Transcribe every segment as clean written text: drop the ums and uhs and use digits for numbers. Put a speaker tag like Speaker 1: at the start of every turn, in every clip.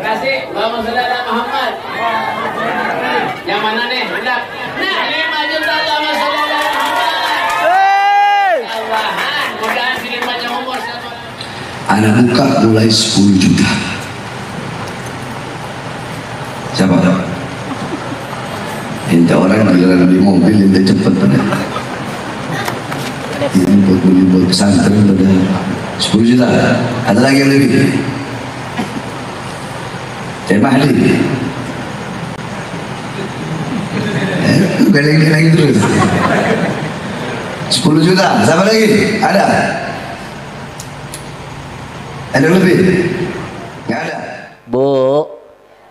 Speaker 1: Kasih, Allahumma sholli ala Muhammad. Yang mana nih? Hendak. Nah, 5 juta Allahumma sholli ala Muhammad. Allahan, mudah-mudahan sini panjang umur.
Speaker 2: Anak buka mulai 10 juta. Siapa? Ente orang giliran beli mobil, ente cepet bener. Ini buat beli buat pesantren pada 10 juta. Ada lagi yang lebih? Mahli. Galeng-galeng terus. 10 juta. Siapa lagi? Ada? Ada lebih? Nggak ada.
Speaker 3: Bu,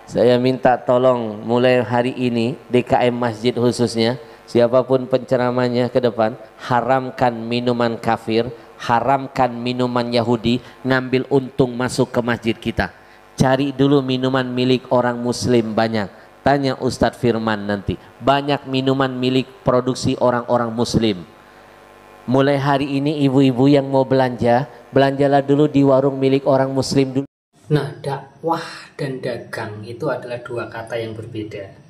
Speaker 3: saya minta tolong mulai hari ini DKM Masjid khususnya, siapapun penceramanya ke depan, haramkan minuman kafir, haramkan minuman Yahudi, ngambil untung masuk ke masjid kita. Cari dulu minuman milik orang muslim banyak. Tanya Ustadz Firman nanti. Banyak minuman milik produksi orang-orang muslim. Mulai hari ini ibu-ibu yang mau belanja, belanjalah dulu di warung milik orang muslim dulu.
Speaker 4: Nah, dakwah dan dagang itu adalah dua kata yang berbeda.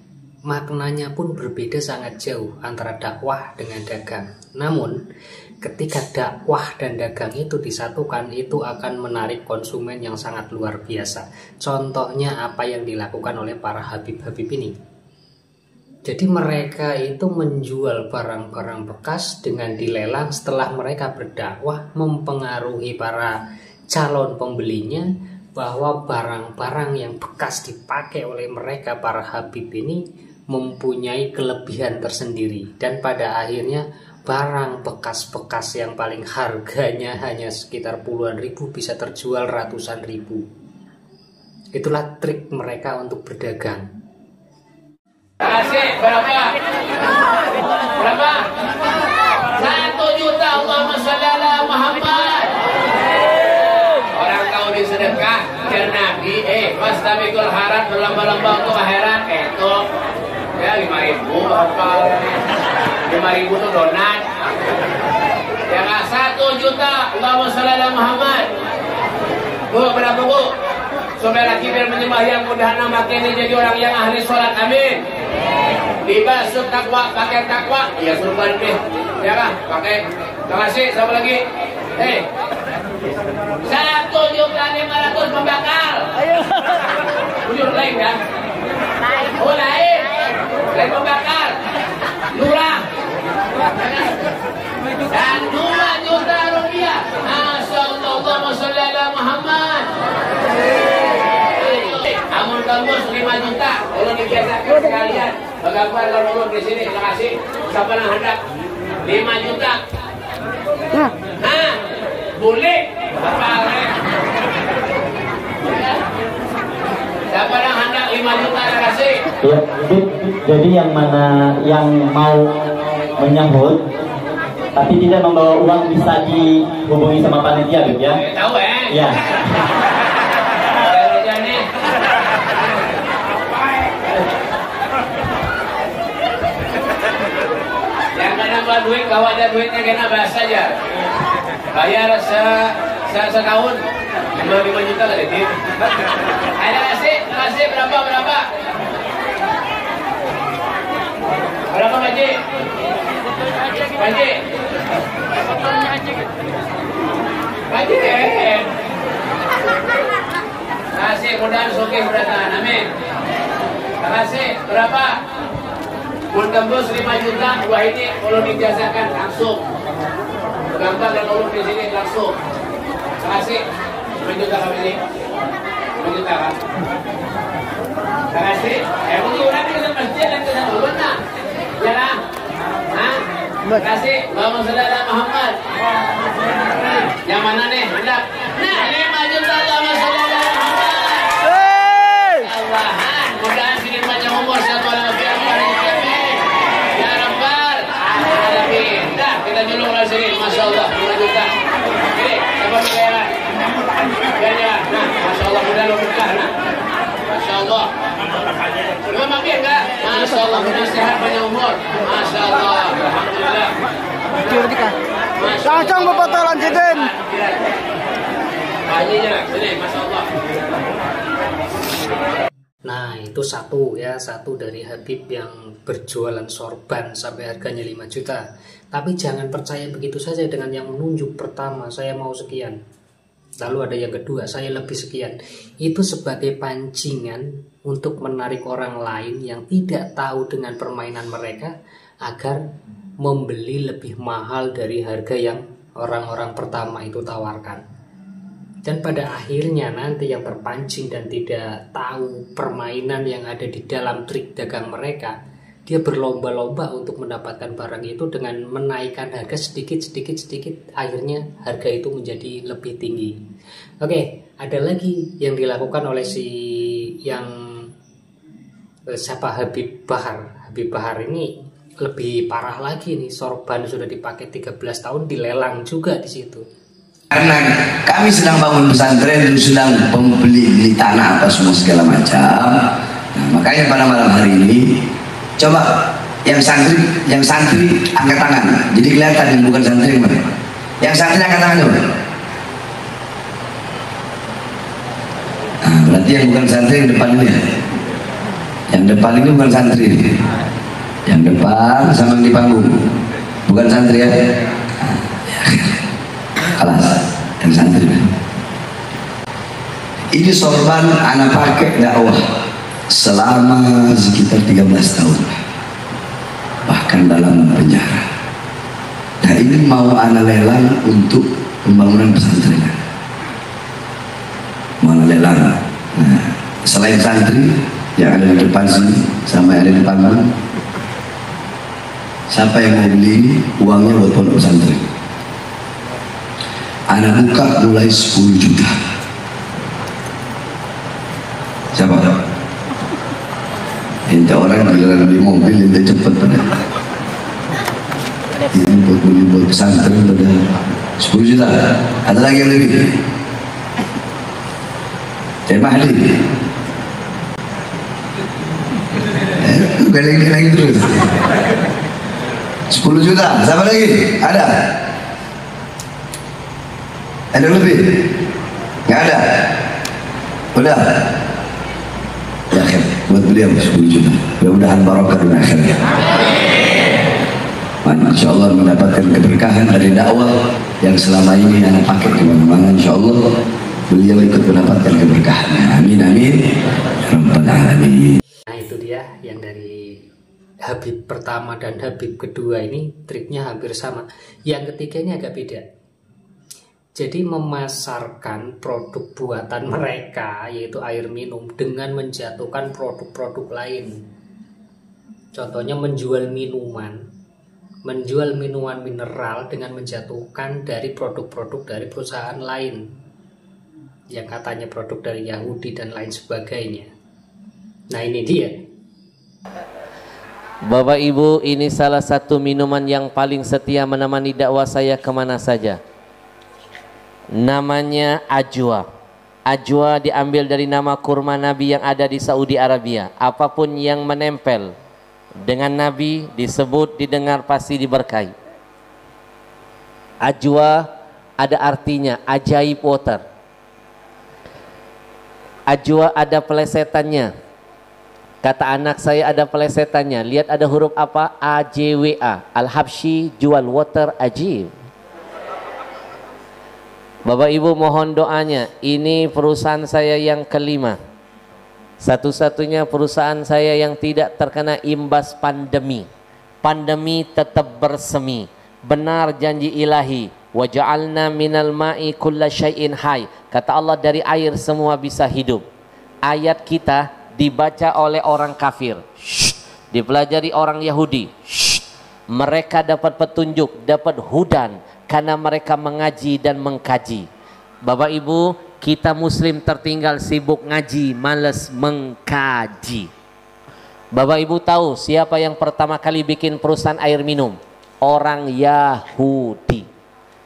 Speaker 4: Maknanya pun berbeda sangat jauh antara dakwah dengan dagang. Namun, ketika dakwah dan dagang itu disatukan, itu akan menarik konsumen yang sangat luar biasa. Contohnya apa yang dilakukan oleh para habib-habib ini. Jadi mereka itu menjual barang-barang bekas dengan dilelang setelah mereka berdakwah, mempengaruhi para calon pembelinya bahwa barang-barang yang bekas dipakai oleh mereka para habib ini mempunyai kelebihan tersendiri, dan pada akhirnya barang bekas-bekas yang paling harganya hanya sekitar puluhan ribu bisa terjual ratusan ribu. Itulah trik mereka untuk berdagang.
Speaker 1: Kasih berapa? Berapa? 1 juta Allahumma sholli ala Muhammad. Orang tahu di sedekah dan Nabi, fastabiqul khairat, berlomba-lomba untuk akhirat. Itu ya 5.000 apa? 5.000 itu donat. Ya nggak 1 juta Allahumma sholli ala Muhammad. Bu, berapa bu? Supaya lagi biar menyembahyang, mudah-mudahan makin ini jadi orang yang ahli sholat, amin. Dibasuh takwa, pakai takwa, ya surban deh, ya kan? Pakai. Terima kasih. Siapa lagi? 1.500.000 membakar. Bujur lain kan? Oh lain membakar. Lurah. Dan 2 juta rupiah. Masya Allah, Allahumma sholli ala Muhammad. Amun kamus 5 juta. Kalau dibiasakan sekalian. Bagaimana kalau ulun di sini? Terima kasih. Siapa yang hendak 5 juta? Nah, boleh. Siapa yang hendak 5 juta? Terima kasih.
Speaker 5: Ya, jadi yang mana yang mau menyambut tapi tidak membawa uang bisa dihubungi sama panitia, Bib ya?
Speaker 1: Tahu
Speaker 5: ya.
Speaker 1: Yang nambah duit, kalau ada duitnya kena bahas saja. Bayar setahun 5 juta kali ini. Ada kasih berapa? Berapa Haji? Kasih, mudah-mudahan sugih beratahan, amin. Kasih berapa? Pun tembus 5 juta, buah ini kalau dijazakan langsung. Gampang dan ulun di sini langsung. Kasih 5 juta kami ini. 5 juta kan? Kasih. Mungkin nanti kita masjid dan kita ulun nah. Ya lah. Kasih. Allahumma sholli ala Muhammad. Yang mana nih? Hendak. Nah, 5 juta Allahumma sholli ala Muhammad. Allahan, mudah-mudahan sini panjang umur satu orang lebih. Kita julung dari sini, Masya Allah, 5 juta. Ini, siapa miliaran? Ya, nah, Masya Allah, mudah lo berkah, nah. Masya Allah. Lu mampir enggak? Masya Allah, mudah sehat, panjang umur. Masya Allah, Alhamdulillah.
Speaker 6: Langsung Bapak lanjutin.
Speaker 1: Haji aja, sini, Masya Allah.
Speaker 4: itu satu ya, satu dari Habib yang berjualan sorban sampai harganya 5 juta. Tapi jangan percaya begitu saja dengan yang menunjuk pertama, saya mau sekian. Lalu ada yang kedua, saya lebih sekian. Itu sebagai pancingan untuk menarik orang lain yang tidak tahu dengan permainan mereka agar membeli lebih mahal dari harga yang orang-orang pertama itu tawarkan. Dan pada akhirnya nanti yang terpancing dan tidak tahu permainan yang ada di dalam trik dagang mereka, dia berlomba-lomba untuk mendapatkan barang itu dengan menaikkan harga sedikit, akhirnya harga itu menjadi lebih tinggi. Oke, ada lagi yang dilakukan oleh siapa, Habib Bahar. Habib Bahar ini lebih parah lagi nih, sorban sudah dipakai 13 tahun dilelang juga di situ.
Speaker 2: Karena kami sedang bangun pesantren, sedang membeli tanah apa semua segala macam. Nah, makanya pada malam hari ini coba yang santri angkat tangan. Jadi kelihatan yang bukan santri mana. Yang santri angkat tangan coba. Nah, berarti yang bukan santri yang depan ini. Yang depan ini bukan santri. Yang depan sama yang di panggung bukan santri ya. Kelas yang santri. Ini sorban anak pakai dakwah selama sekitar 13 tahun, bahkan dalam penjara. Nah ini mau anak lelang untuk pembangunan pesantren. Mau anak lelang. Nah, selain santri yang ada di depan sini sama yang ada di panggung, siapa yang mau beli ini uangnya buat pondok pesantren. Anak buka mulai 10 juta. Siapa? Ente orang giliran beli mobil, ente cepet pada. Ini buat beli buat pesantren pada 10 juta. Ada lagi yang lebih? Mahdi. Geleng-geleng terus. 10 juta. Siapa lagi? Ada? Ada lebih? Nggak ada? Udah? Ya akhir, buat beliau 10 juta. Mudah-mudahan barokah di akhirnya. Insya Allah mendapatkan keberkahan dari dakwah yang selama ini anak pakai kemana-mana. Insya Allah beliau ikut mendapatkan keberkahannya. Amin amin. Rabbal alamin.
Speaker 4: Nah itu dia yang dari Habib pertama dan Habib kedua ini triknya hampir sama. Yang ketiga ini agak beda. Jadi memasarkan produk buatan mereka yaitu air minum dengan menjatuhkan produk-produk lain. Contohnya menjual minuman mineral dengan menjatuhkan dari produk-produk dari perusahaan lain yang katanya produk dari Yahudi dan lain sebagainya. Nah ini dia.
Speaker 3: Bapak Ibu, ini salah satu minuman yang paling setia menemani dakwah saya kemana saja. Namanya ajwa. Ajwa diambil dari nama kurma Nabi yang ada di Saudi Arabia. Apapun yang menempel dengan Nabi disebut, didengar, pasti diberkahi. Ajwa ada artinya ajaib water. Ajwa ada pelesetannya. Kata anak saya ada pelesetannya. Lihat ada huruf apa? AJWA. Al-Habsyi jual water ajib. Bapak Ibu mohon doanya. Ini perusahaan saya yang kelima. Satu-satunya perusahaan saya yang tidak terkena imbas pandemi. Pandemi tetap bersemi. Benar janji ilahi. Wa ja'alna minal ma'i kulla syai'in hai. Kata Allah dari air semua bisa hidup. Ayat kita dibaca oleh orang kafir. Dipelajari orang Yahudi. Mereka dapat petunjuk, dapat hudan. Karena mereka mengaji dan mengkaji. Bapak Ibu, kita muslim tertinggal sibuk ngaji, males mengkaji. Bapak Ibu tahu siapa yang pertama kali bikin perusahaan air minum? Orang Yahudi.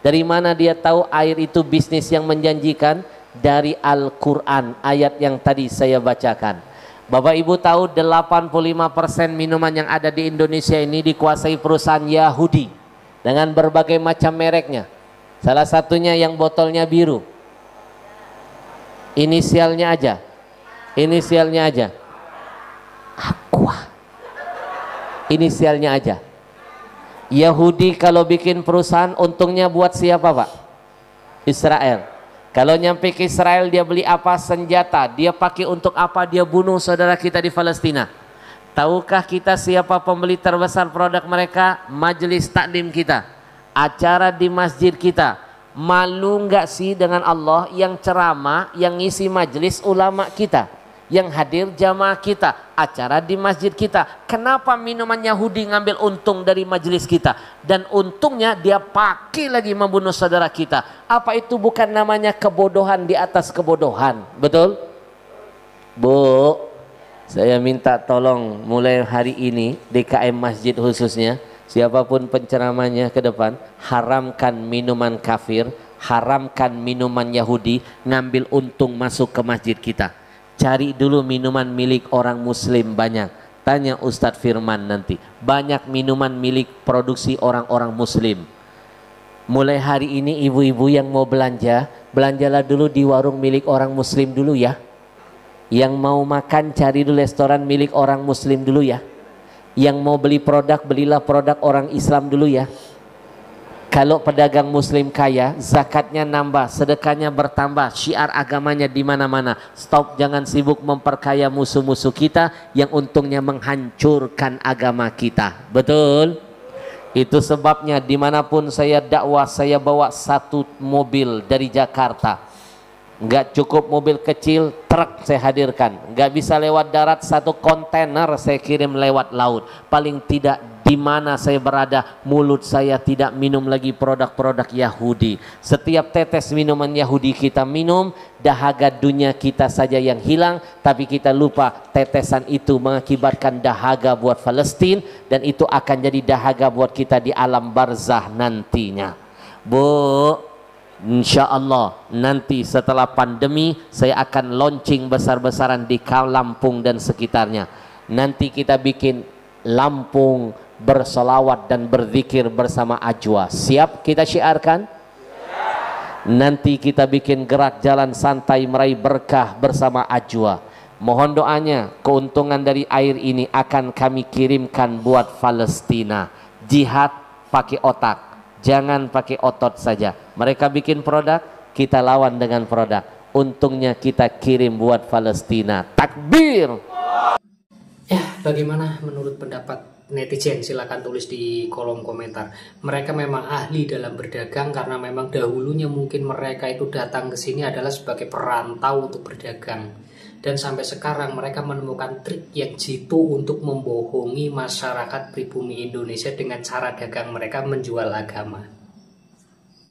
Speaker 3: Dari mana dia tahu air itu bisnis yang menjanjikan? Dari Al-Quran, ayat yang tadi saya bacakan. Bapak Ibu tahu 85% minuman yang ada di Indonesia ini dikuasai perusahaan Yahudi. Dengan berbagai macam mereknya. Salah satunya yang botolnya biru. Inisialnya aja. Aqua. Inisialnya aja. Yahudi kalau bikin perusahaan untungnya buat siapa Pak? Israel. Kalau nyampe ke Israel dia beli apa? Senjata. Dia pakai untuk apa? Dia bunuh saudara kita di Palestina. Tahukah kita siapa pembeli terbesar produk mereka? Majelis taklim kita, acara di masjid kita. Malu nggak sih dengan Allah yang ceramah, yang ngisi majelis ulama kita, yang hadir jamaah kita, acara di masjid kita. Kenapa minuman Yahudi ngambil untung dari majelis kita? Dan untungnya dia pakai lagi membunuh saudara kita. Apa itu bukan namanya kebodohan di atas kebodohan? Betul? Bu, saya minta tolong mulai hari ini DKM Masjid khususnya, siapapun penceramanya ke depan, haramkan minuman kafir, haramkan minuman Yahudi, ngambil untung masuk ke masjid kita. Cari dulu minuman milik orang muslim banyak. Tanya Ustadz Firman nanti. Banyak minuman milik produksi orang-orang muslim. Mulai hari ini ibu-ibu yang mau belanja, belanjalah dulu di warung milik orang muslim dulu ya. Yang mau makan cari dulu restoran milik orang muslim dulu ya. Yang mau beli produk, belilah produk orang Islam dulu ya. Kalau pedagang muslim kaya, zakatnya nambah, sedekahnya bertambah, syiar agamanya di mana-mana. Stop, jangan sibuk memperkaya musuh-musuh kita yang untungnya menghancurkan agama kita. Betul? Itu sebabnya dimanapun saya dakwah, saya bawa satu mobil dari Jakarta. Nggak cukup mobil kecil, truk saya hadirkan. Nggak bisa lewat darat, satu kontainer saya kirim lewat laut. Paling tidak di mana saya berada, mulut saya tidak minum lagi produk-produk Yahudi. Setiap tetes minuman Yahudi kita minum, dahaga dunia kita saja yang hilang, tapi kita lupa tetesan itu mengakibatkan dahaga buat Palestina, dan itu akan jadi dahaga buat kita di alam barzah nantinya. Bu, insya Allah nanti setelah pandemi saya akan launching besar-besaran di Lampung dan sekitarnya. Nanti kita bikin Lampung bersolawat dan berzikir bersama Ajwa. Siap kita syiarkan? Nanti kita bikin gerak jalan santai meraih berkah bersama Ajwa. Mohon doanya, keuntungan dari air ini akan kami kirimkan buat Palestina. Jihad pakai otak, jangan pakai otot saja. Mereka bikin produk, kita lawan dengan produk. Untungnya kita kirim buat Palestina. Takbir.
Speaker 4: Ya, bagaimana menurut pendapat netizen? Silahkan tulis di kolom komentar. Mereka memang ahli dalam berdagang karena memang dahulunya mungkin mereka itu datang ke sini adalah sebagai perantau untuk berdagang. Dan sampai sekarang mereka menemukan trik yang jitu untuk membohongi masyarakat pribumi Indonesia dengan cara dagang mereka menjual agama.